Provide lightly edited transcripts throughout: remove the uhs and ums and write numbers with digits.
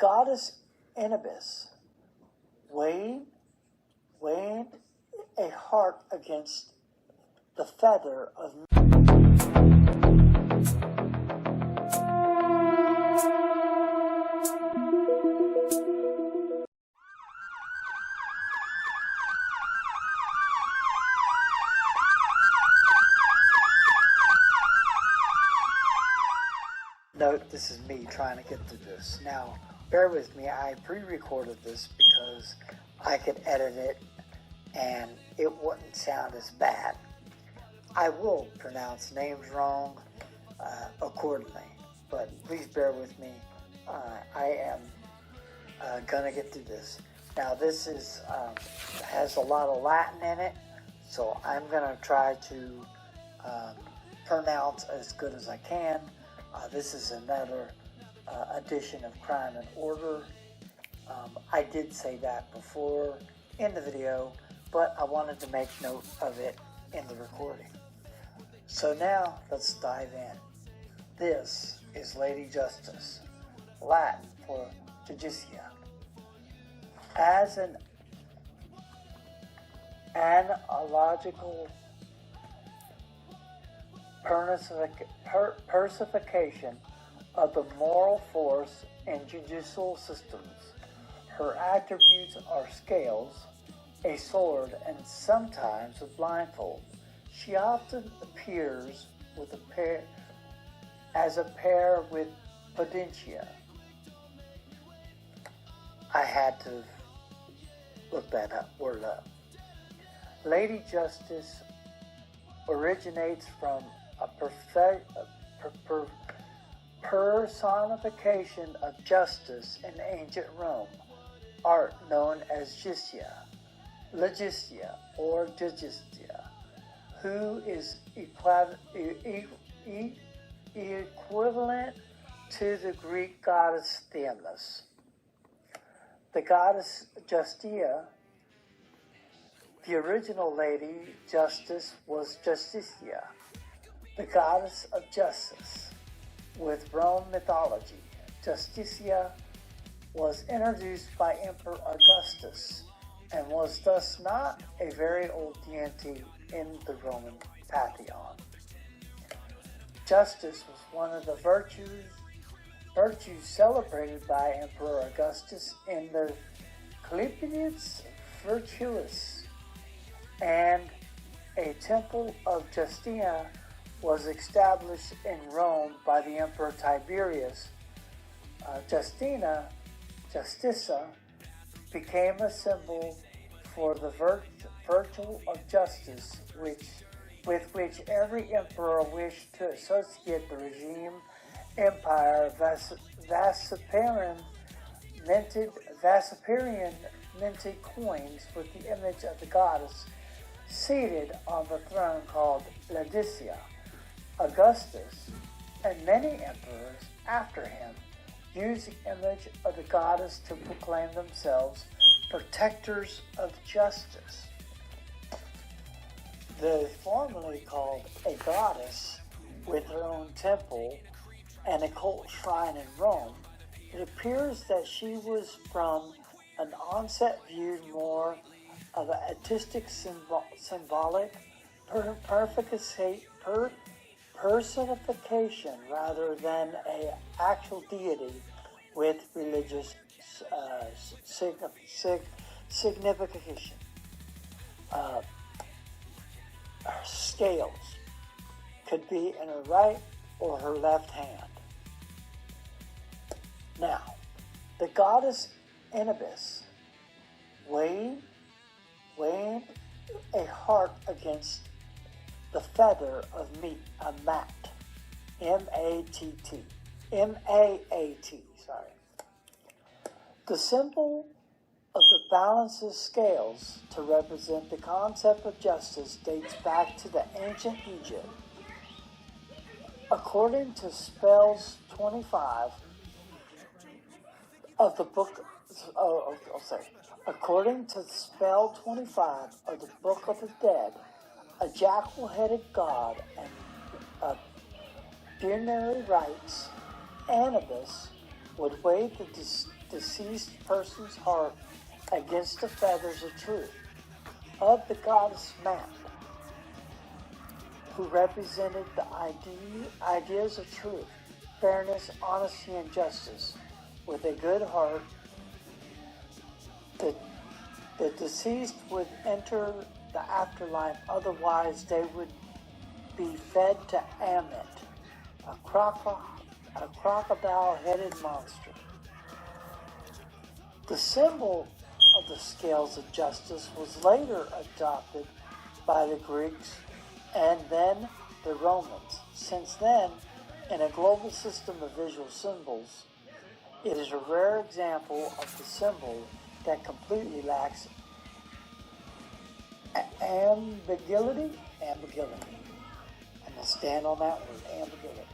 goddess Anubis weighed a heart against the feather of Note, this is me trying to get through this. Now, bear with me, I pre-recorded this because I could edit it and it wouldn't sound as bad. I will pronounce names wrong accordingly, but please bear with me. I am gonna get through this. Now, this is has a lot of Latin in it, so I'm gonna try to pronounce as good as I can. This is another edition of Crime and Order. I did say that before in the video, but I wanted to make note of it in the recording. So now let's dive in. This is Lady Justice, Latin for Justitia. As an analogical personification of the moral force in judicial systems. Her attributes are scales, a sword, and sometimes a blindfold. She often appears with as a pair with Prudentia. I had to look that word up. Lady Justice originates from a personification of justice in ancient Rome, art known as Legistia or Justitia, who is equivalent to the Greek goddess Themis. The goddess Justia, the original Lady Justice, was Justitia, the goddess of justice. With Rome mythology, Justitia was introduced by Emperor Augustus and was thus not a very old deity in the Roman pantheon. Justice was one of the virtues celebrated by Emperor Augustus in the Clípides Virtuis, and a temple of Justina was established in Rome by the Emperor Tiberius. Justitia became a symbol for the virtue of justice, with which every emperor wished to associate the regime. Empire Vespasian minted coins with the image of the goddess seated on the throne called Laetitia. Augustus and many emperors after him used the image of the goddess to proclaim themselves protectors of justice. Though formerly called a goddess with her own temple and a cult shrine in Rome, it appears that she was from an onset viewed more of an artistic symbolic personification rather than an actual deity with religious signification. Her scales could be in her right or her left hand. Now, the goddess Anubis weighed a heart against the feather of meat, a mat, M-A-T-T, sorry. The symbol of the balances scales to represent the concept of justice dates back to the ancient Egypt. According to spells 25 of the book, according to spell 25 of the Book of the Dead, a jackal-headed god and funerary rites, Anubis would weigh the deceased person's heart against the feathers of truth. Of the goddess Map, who represented the ideas of truth, fairness, honesty, and justice, with a good heart, the deceased would enter the afterlife, otherwise they would be fed to Ammit, a crocodile-headed monster. The symbol of the scales of justice was later adopted by the Greeks and then the Romans. Since then, in a global system of visual symbols, it is a rare example of the symbol that completely lacks ambiguity. I'm going to stand on that word, ambiguity.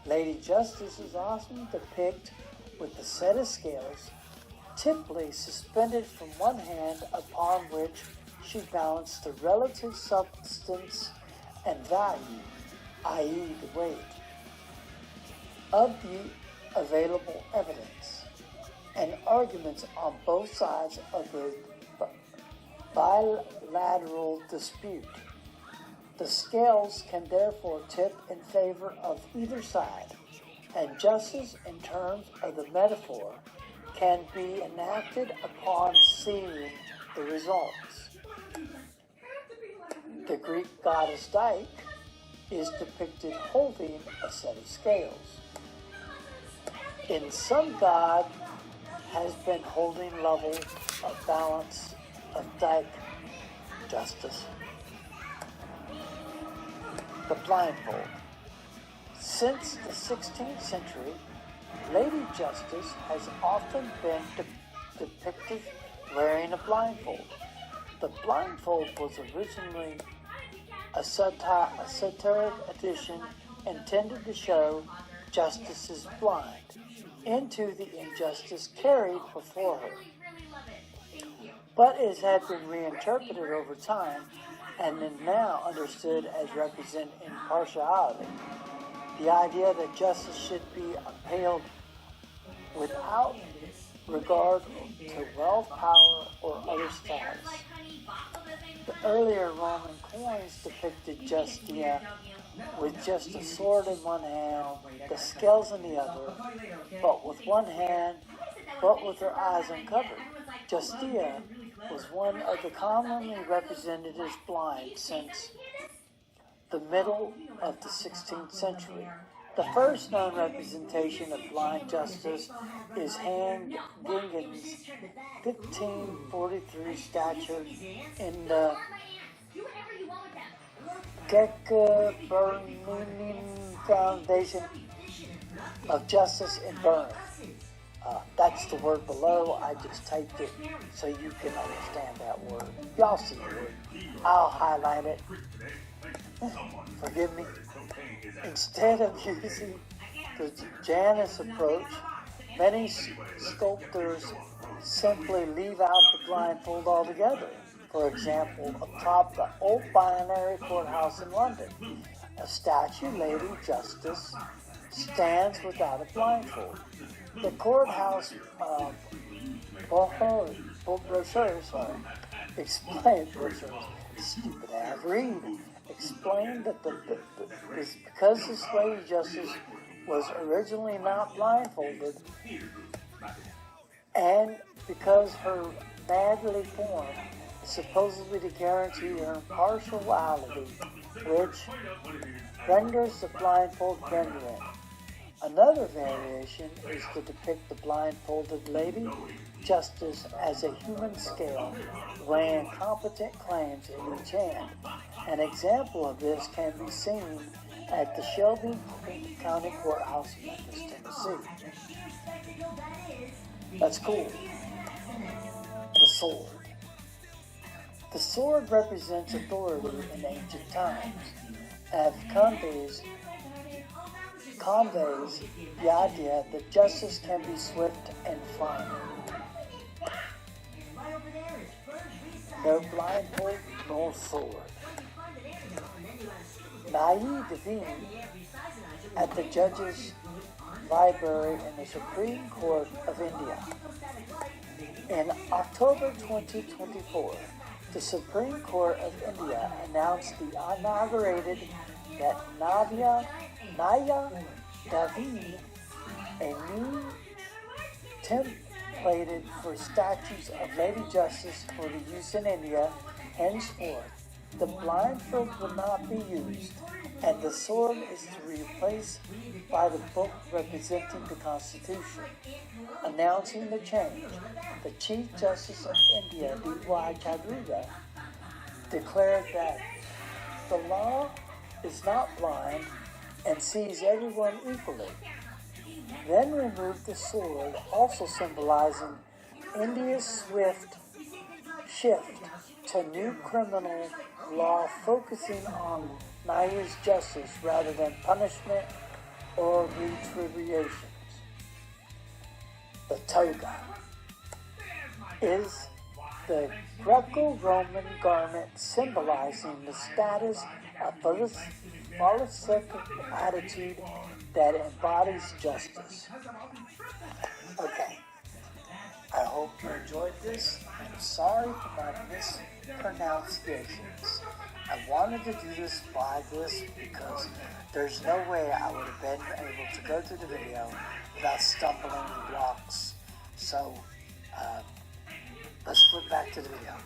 Lady Justice is often depicted with a set of scales, typically suspended from one hand, upon which she balanced the relative substance and value, i.e. the weight, of the available evidence, and arguments on both sides of the bilateral dispute. The scales can therefore tip in favor of either side, and justice in terms of the metaphor can be enacted upon seeing the results. The Greek goddess Dike is depicted holding a set of scales. In some god has been holding level of balance of Dike justice. The blindfold. Since the 16th century, Lady Justice has often been depicted wearing a blindfold. The blindfold was originally a satiric edition intended to show justice is blind into the injustice carried before her. But it has been reinterpreted over time and is now understood as representing impartiality. The idea that justice should be upheld without regard to wealth, power, or other status. The earlier Roman coins depicted Justia with just a sword in one hand, the scales in the other, but with her eyes uncovered. Justia was one of the commonly represented as blind since the middle of the 16th century. The first known representation of blind justice is Han Gingen's 1543 statue in the Bernini Foundation of Justice in Bern. That's the word below. I just typed it so you can understand that word. Y'all see it. I'll highlight it. Forgive me. Instead of using the Janus approach, many sculptors simply leave out the blindfold altogether. For example, atop the Old Binary Courthouse in London, a statue, Lady Justice, stands without a blindfold. The courthouse explained that because this Lady Justice was originally not blindfolded, and because her badly formed is supposedly to guarantee her impartiality, which renders the blindfold genuine. Another variation is to depict the blindfolded Lady Justice as a human scale, weighing competent claims in each hand. An example of this can be seen at the Shelby County Courthouse in Memphis, Tennessee. That's cool. The sword. The sword represents authority in ancient times, and conveys the idea that justice can be swift and final. No blindfold, no sword. Naive Devine at the judge's Library in the Supreme Court of India. In October 2024, the Supreme Court of India announced the inaugurated that Naya Davi, a new templated for statues of Lady Justice for the use in India. Henceforth, the blindfold will not be used, and the sword is to be replaced by the book representing the Constitution. Announcing the change, the Chief Justice of India, D.Y. Kadruga, declared that the law is not blind and sees everyone equally. Then removed the sword, also symbolizing India's swift shift to new criminal law focusing on Naya's justice rather than punishment or retributions. The toga is the Greco-Roman garment symbolizing the status of philosophical attitude that embodies justice. Okay, I hope you enjoyed this. I'm sorry for my mispronunciations. I wanted to do this blindless because there's no way I would have been able to go through the video without stumbling blocks. So, let's flip back to the video.